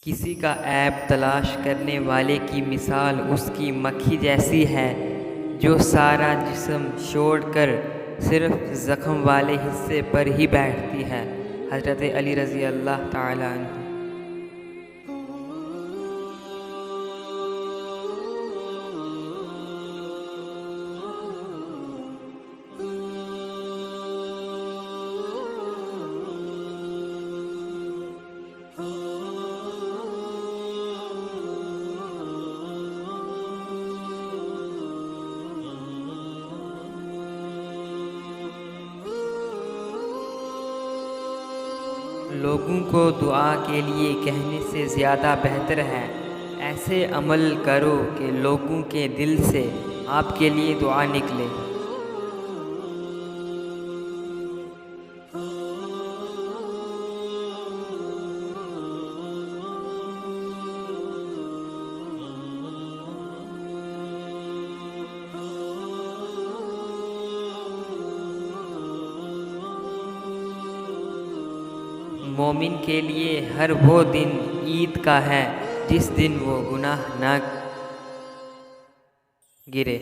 किसी का ऐब तलाश करने वाले की मिसाल उसकी मक्खी जैसी है जो सारा जिस्म छोड़कर सिर्फ ज़ख्म वाले हिस्से पर ही बैठती है। हज़रत अली रज़ी अल्लाह ताला अन्हु। लोगों को दुआ के लिए कहने से ज़्यादा बेहतर है ऐसे अमल करो कि लोगों के दिल से आपके लिए दुआ निकले। मोमिन के लिए हर वो दिन ईद का है जिस दिन वो गुनाह न गिरे।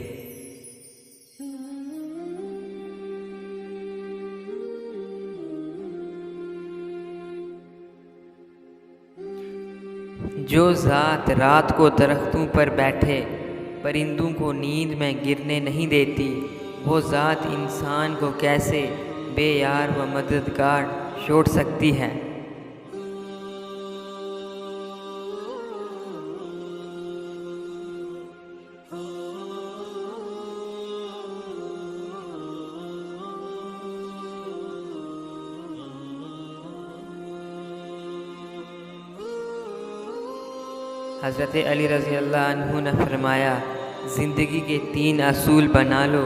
जो ज़ात रात को दरख्तों पर बैठे परिंदों को नींद में गिरने नहीं देती, वो ज़ात इंसान को कैसे बेयार व मददगार छोड़ सकती है। हज़रत अली रज़ी अल्लाह अन्हु ने फरमाया, ज़िंदगी के 3 असूल बना लो।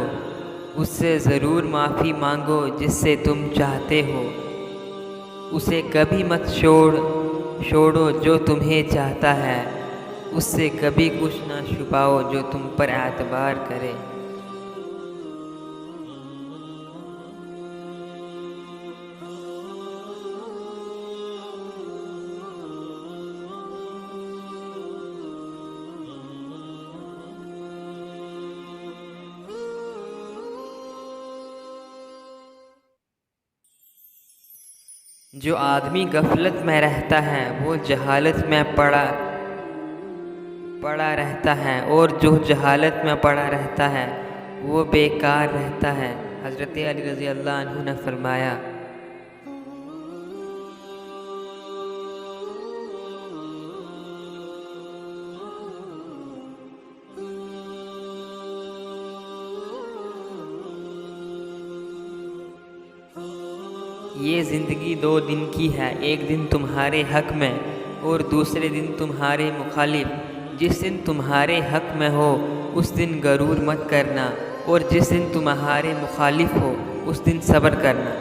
उससे ज़रूर माफ़ी मांगो जिससे तुम चाहते हो। उसे कभी मत छोड़ो जो तुम्हें चाहता है। उससे कभी कुछ ना छुपाओ जो तुम पर एतबार करे। जो आदमी गफलत में रहता है वो जहालत में पड़ा रहता है, और जो जहालत में पड़ा रहता है वो बेकार रहता है। हज़रत अली रज़ी अल्लाह अन्हु ने फरमाया, ये ज़िंदगी 2 दिन की है, एक दिन तुम्हारे हक़ में और दूसरे दिन तुम्हारे मुखालिफ। जिस दिन तुम्हारे हक़ में हो उस दिन गरूर मत करना, और जिस दिन तुम्हारे मुखालिफ हो उस दिन सब्र करना।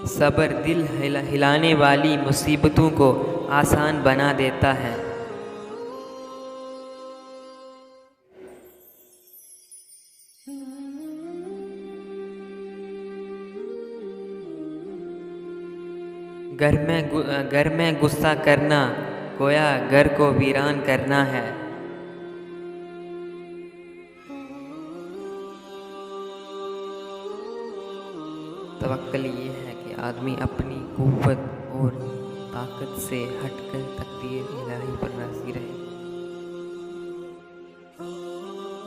सब्र दिल हिलाने वाली मुसीबतों को आसान बना देता है। घर में गुस्सा करना गोया घर को वीरान करना है। तवक्कुल ये है कि आदमी अपनी कुव्वत और ताकत से हटकर तकदीर इलाही पर राज़ी रहे।